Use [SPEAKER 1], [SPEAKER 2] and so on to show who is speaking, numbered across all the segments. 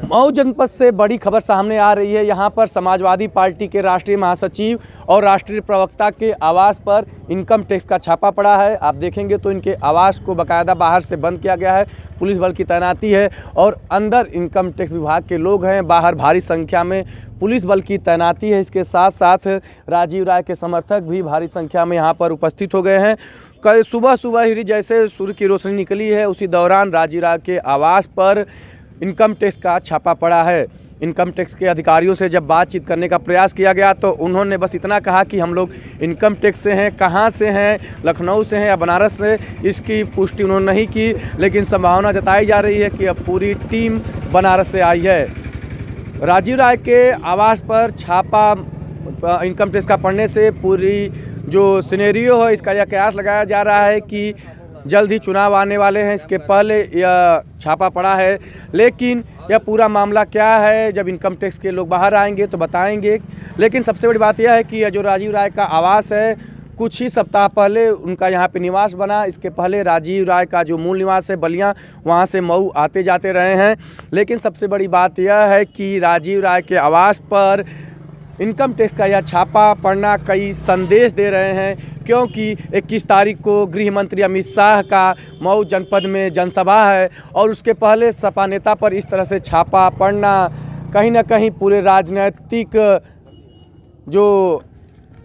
[SPEAKER 1] मऊ जनपद से बड़ी खबर सामने आ रही है। यहाँ पर समाजवादी पार्टी के राष्ट्रीय महासचिव और राष्ट्रीय प्रवक्ता के आवास पर इनकम टैक्स का छापा पड़ा है। आप देखेंगे तो इनके आवास को बाकायदा बाहर से बंद किया गया है, पुलिस बल की तैनाती है और अंदर इनकम टैक्स विभाग के लोग हैं, बाहर भारी संख्या में पुलिस बल की तैनाती है। इसके साथ साथ राजीव राय के समर्थक भी भारी संख्या में यहाँ पर उपस्थित हो गए हैं। कल सुबह ही जैसे सूर्य की रोशनी निकली है उसी दौरान राजीव राय के आवास पर इनकम टैक्स का छापा पड़ा है। इनकम टैक्स के अधिकारियों से जब बातचीत करने का प्रयास किया गया तो उन्होंने बस इतना कहा कि हम लोग इनकम टैक्स से हैं, कहाँ से हैं, लखनऊ से हैं या बनारस से, इसकी पुष्टि उन्होंने नहीं की। लेकिन संभावना जताई जा रही है कि अब पूरी टीम बनारस से आई है। राजीव राय के आवास पर छापा इनकम टैक्स का पड़ने से पूरी जो सिनेरियो है इसका यह कयास लगाया जा रहा है कि जल्द ही चुनाव आने वाले हैं। इसके पहले यह छापा पड़ा है, लेकिन यह पूरा मामला क्या है जब इनकम टैक्स के लोग बाहर आएंगे तो बताएंगे। लेकिन सबसे बड़ी बात यह है कि यह जो राजीव राय का आवास है कुछ ही सप्ताह पहले उनका यहाँ पे निवास बना। इसके पहले राजीव राय का जो मूल निवास है बलिया, वहाँ से मऊ आते जाते रहे हैं। लेकिन सबसे बड़ी बात यह है कि राजीव राय के आवास पर इनकम टैक्स का यह छापा पड़ना कई संदेश दे रहे हैं, क्योंकि 21 तारीख को गृह मंत्री अमित शाह का मऊ जनपद में जनसभा है और उसके पहले सपा नेता पर इस तरह से छापा पड़ना कहीं ना कहीं पूरे राजनीतिक जो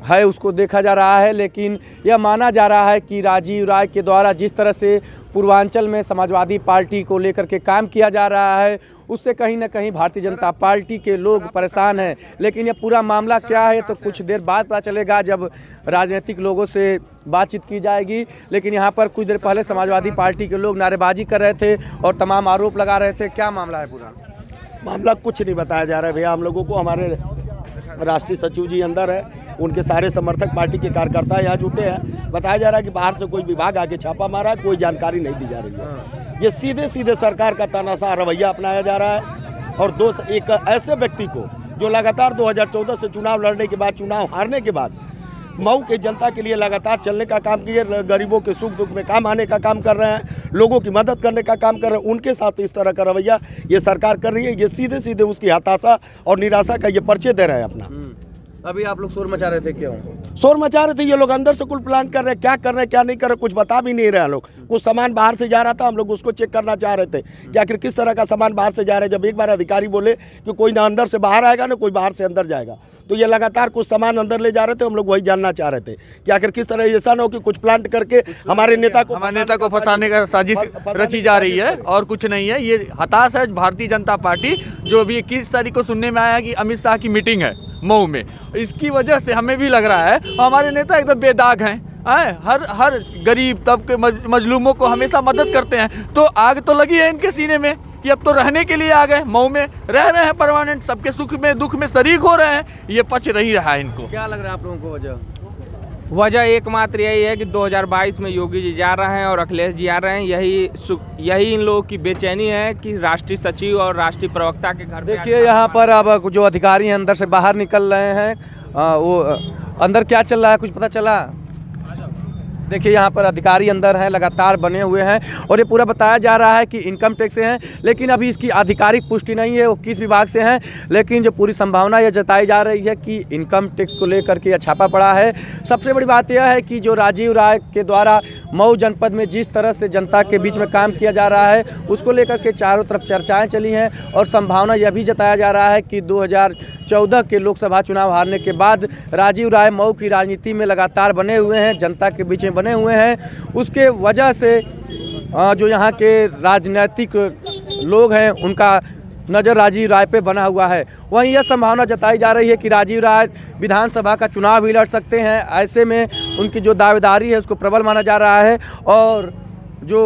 [SPEAKER 1] है उसको देखा जा रहा है। लेकिन यह माना जा रहा है कि राजीव राय के द्वारा जिस तरह से पूर्वांचल में समाजवादी पार्टी को लेकर के काम किया जा रहा है उससे कहीं ना कहीं भारतीय जनता पार्टी के लोग परेशान हैं। लेकिन यह पूरा मामला क्या है तो कुछ देर बाद पता चलेगा जब राजनीतिक लोगों से बातचीत की जाएगी। लेकिन यहाँ पर कुछ देर पहले समाजवादी पार्टी के लोग नारेबाजी कर रहे थे और तमाम आरोप लगा रहे थे। क्या मामला है? पूरा
[SPEAKER 2] मामला कुछ नहीं बताया जा रहा है भैया। हम लोगों को हमारे राष्ट्रीय सचिव जी अंदर है, उनके सारे समर्थक पार्टी के कार्यकर्ता यहाँ जुटे हैं। बताया जा रहा है कि बाहर से कोई विभाग आके छापा मारा, कोई जानकारी नहीं दी जा रही है। ये सीधे सीधे सरकार का तानाशाह रवैया अपनाया जा रहा है और एक ऐसे व्यक्ति को जो लगातार 2014 से चुनाव लड़ने के बाद, चुनाव हारने के बाद मऊ के जनता के लिए लगातार चलने का काम किए, गरीबों के सुख दुख में काम आने का काम कर रहे हैं, लोगों की मदद करने का काम कर रहे हैं। उनके साथ इस तरह का रवैया ये सरकार कर रही है। ये सीधे सीधे उसकी हताशा और निराशा का ये परिचय दे रहे हैं अपना।
[SPEAKER 1] अभी आप लोग शोर मचा रहे थे, क्यों
[SPEAKER 2] शोर मचा रहे थे? ये लोग अंदर से कुल प्लान कर रहे हैं, क्या कर रहे हैं क्या नहीं कर रहे कुछ बता भी नहीं रहे हैं लोग। कुछ सामान बाहर से जा रहा था, हम लोग उसको चेक करना चाह रहे थे कि आखिर किस तरह का सामान बाहर से जा रहा है। जब एक बार अधिकारी बोले कि कोई ना अंदर से बाहर आएगा ना कोई बाहर से अंदर जाएगा, तो ये लगातार कुछ सामान अंदर ले जा रहे थे। हम लोग वही जानना चाह रहे थे कि आखिर किस तरह ऐसा ना हो कि कुछ प्लांट करके हमारे नेता को
[SPEAKER 3] फंसाने का साजिश रची जा रही है और कुछ नहीं है। ये हताश है भारतीय जनता पार्टी। जो भी 21 तारीख को सुनने में आया कि अमित शाह की मीटिंग है मऊ में, इसकी वजह से हमें भी लग रहा है हमारे नेता एकदम बेदाग हैं। हर गरीब तबके मजलूमों को हमेशा मदद करते हैं। तो आग तो लगी है इनके सीने में कि अब तो रहने के लिए आ गए, मऊ में रह रहे हैं परमानेंट, सबके सुख में दुख में शरीक हो रहे हैं। ये पच नहीं रहा है इनको।
[SPEAKER 1] क्या लग रहा है आप लोगों को
[SPEAKER 4] वजह एकमात्र यही है कि 2022 में योगी जी जा रहे हैं और अखिलेश जी आ रहे हैं। यही इन लोगों की बेचैनी है कि राष्ट्रीय सचिव और राष्ट्रीय प्रवक्ता के घर।
[SPEAKER 1] देखिए यहाँ पर अब जो अधिकारी हैं अंदर से बाहर निकल रहे हैं, वो अंदर क्या चल रहा है कुछ पता चला? देखिए यहाँ पर अधिकारी अंदर हैं, लगातार बने हुए हैं और ये पूरा बताया जा रहा है कि इनकम टैक्स से हैं, लेकिन अभी इसकी आधिकारिक पुष्टि नहीं है वो किस विभाग से हैं। लेकिन जो पूरी संभावना ये जताई जा रही है कि इनकम टैक्स को लेकर के यह छापा पड़ा है। सबसे बड़ी बात यह है कि जो राजीव राय के द्वारा मऊ जनपद में जिस तरह से जनता के बीच में काम किया जा रहा है उसको लेकर के चारों तरफ चर्चाएँ चली हैं और संभावना यह भी जताया जा रहा है कि 2014 के लोकसभा चुनाव हारने के बाद राजीव राय मऊ की राजनीति में लगातार बने हुए हैं, जनता के बीच में बने हुए हैं। उसके वजह से जो यहाँ के राजनीतिक लोग हैं उनका नज़र राजीव राय पे बना हुआ है। वहीं यह संभावना जताई जा रही है कि राजीव राय विधानसभा का चुनाव भी लड़ सकते हैं। ऐसे में उनकी जो दावेदारी है उसको प्रबल माना जा रहा है। और जो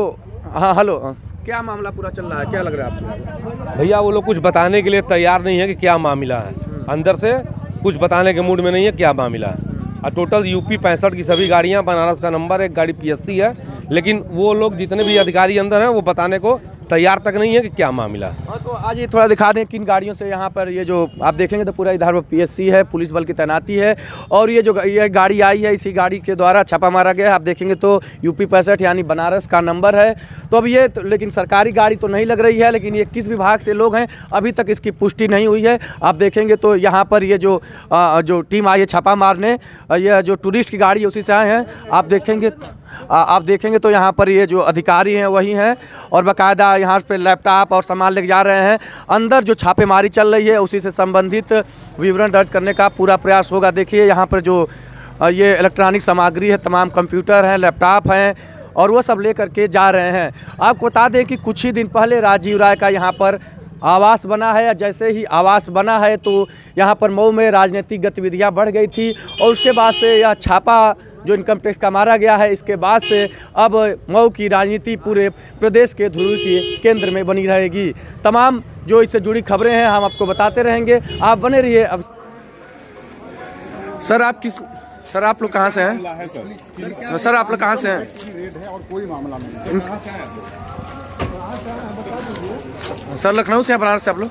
[SPEAKER 1] हेलो, क्या मामला पूरा चल रहा है, क्या लग रहा है आपको?
[SPEAKER 5] भैया वो लोग कुछ बताने के लिए तैयार नहीं है कि क्या मामला है, अंदर से कुछ बताने के मूड में नहीं है क्या मामला है। और टोटल यूपी 65 की सभी गाड़ियां, बनारस का नंबर, एक गाड़ी PSC है, लेकिन वो लोग जितने भी अधिकारी अंदर हैं वो बताने को तैयार तक नहीं है कि क्या मामला है।
[SPEAKER 1] हाँ, तो आज ये थोड़ा दिखा दें किन गाड़ियों से यहाँ पर ये जो आप देखेंगे तो पूरा इधर PSC है, पुलिस बल की तैनाती है और ये जो ये गाड़ी आई है इसी गाड़ी के द्वारा छापा मारा गया है। आप देखेंगे तो UP 65 यानी बनारस का नंबर है। तो अब ये लेकिन सरकारी गाड़ी तो नहीं लग रही है, लेकिन ये किस विभाग से लोग हैं अभी तक इसकी पुष्टि नहीं हुई है। आप देखेंगे तो यहाँ पर ये जो टीम आई है छापा मारने, यह जो टूरिस्ट की गाड़ी है उसी से आए हैं। आप देखेंगे तो यहाँ पर ये जो अधिकारी हैं वही हैं और बाकायदा यहाँ पे लैपटॉप और सामान लेके जा रहे हैं। अंदर जो छापेमारी चल रही है उसी से संबंधित विवरण दर्ज करने का पूरा प्रयास होगा। देखिए यहाँ पर जो ये इलेक्ट्रॉनिक सामग्री है, तमाम कंप्यूटर हैं, लैपटॉप हैं और वो सब लेकर के जा रहे हैं। आपको बता दें कि कुछ ही दिन पहले राजीव राय का यहाँ पर आवास बना है। जैसे ही आवास बना है तो यहाँ पर मऊ में राजनीतिक गतिविधियाँ बढ़ गई थी और उसके बाद से यह छापा जो इनकम टैक्स का मारा गया है, इसके बाद से अब मऊ की राजनीति पूरे प्रदेश के धुरी के केंद्र में बनी रहेगी। तमाम जो इससे जुड़ी खबरें हैं हम आपको बताते रहेंगे, आप बने रहिए। अब सर आप लोग कहाँ से हैं? सर आप लोग कहाँ से हैं? सर लखनऊ से, बनारस से आप लोग?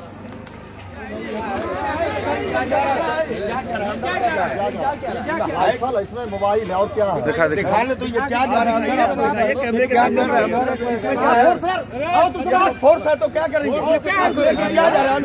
[SPEAKER 6] इसमें मोबाइल है और क्या है?
[SPEAKER 2] दिखा ले तो ये क्या जा रहा है? ये कैमरे के अंदर है। फोर्स है तो क्या करेंगे? क्या जा रहा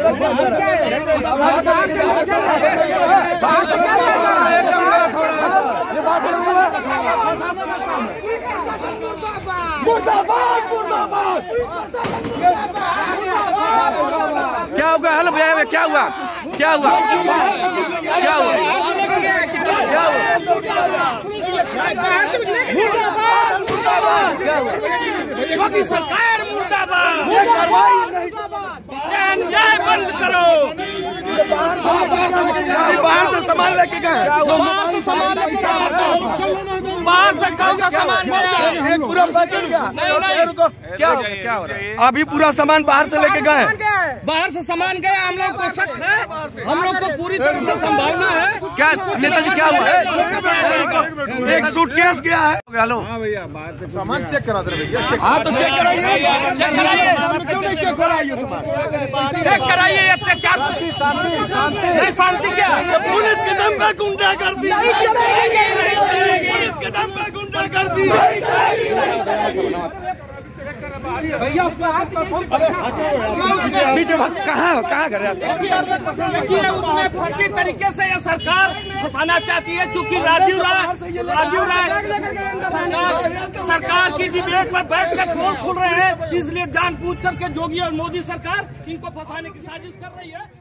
[SPEAKER 1] क्या होगा? हेलो भैया, क्या हुआ? क्या हुआ? क्या हुआ?
[SPEAKER 7] योगी सरकार मुर्दाबाद, अन्याय बंद करो।
[SPEAKER 2] बाहर से सामान लेके गए,
[SPEAKER 7] बाहर से कौन सा सामान
[SPEAKER 2] पूरा पैकेट गया।
[SPEAKER 1] क्या हो रहा है?
[SPEAKER 2] अभी पूरा सामान बाहर से लेके गए।
[SPEAKER 7] बाहर से सामान गया, हम लोग को शक है, हम लोग को पूरी तरह से संभालना है।
[SPEAKER 1] क्या नेताजी क्या हुआ है?
[SPEAKER 2] एक सूटकेस गया है।
[SPEAKER 1] हेलो
[SPEAKER 6] सामान चेक करा दे भैया।
[SPEAKER 2] हाँ तो चेक कराइए,
[SPEAKER 7] चेक कराइए,
[SPEAKER 2] क्यों नहीं चेक कराइए सामान?
[SPEAKER 7] चेक कराइए। अत्याचार नहीं, शांति क्या?
[SPEAKER 2] पुलिस के दम पे गुंडा कर दी, पुलिस के दम पे गुंडा कर दी।
[SPEAKER 1] कहाँ घर है?
[SPEAKER 7] उसमें फर्जी तरीके से यह सरकार फंसाना चाहती है, क्योंकि राजीव राय सरकार की डिबेट में बैठ कर पोल खुल रहे हैं, इसलिए जानबूझ करके योगी और मोदी सरकार इनको फंसाने की साजिश कर रही है।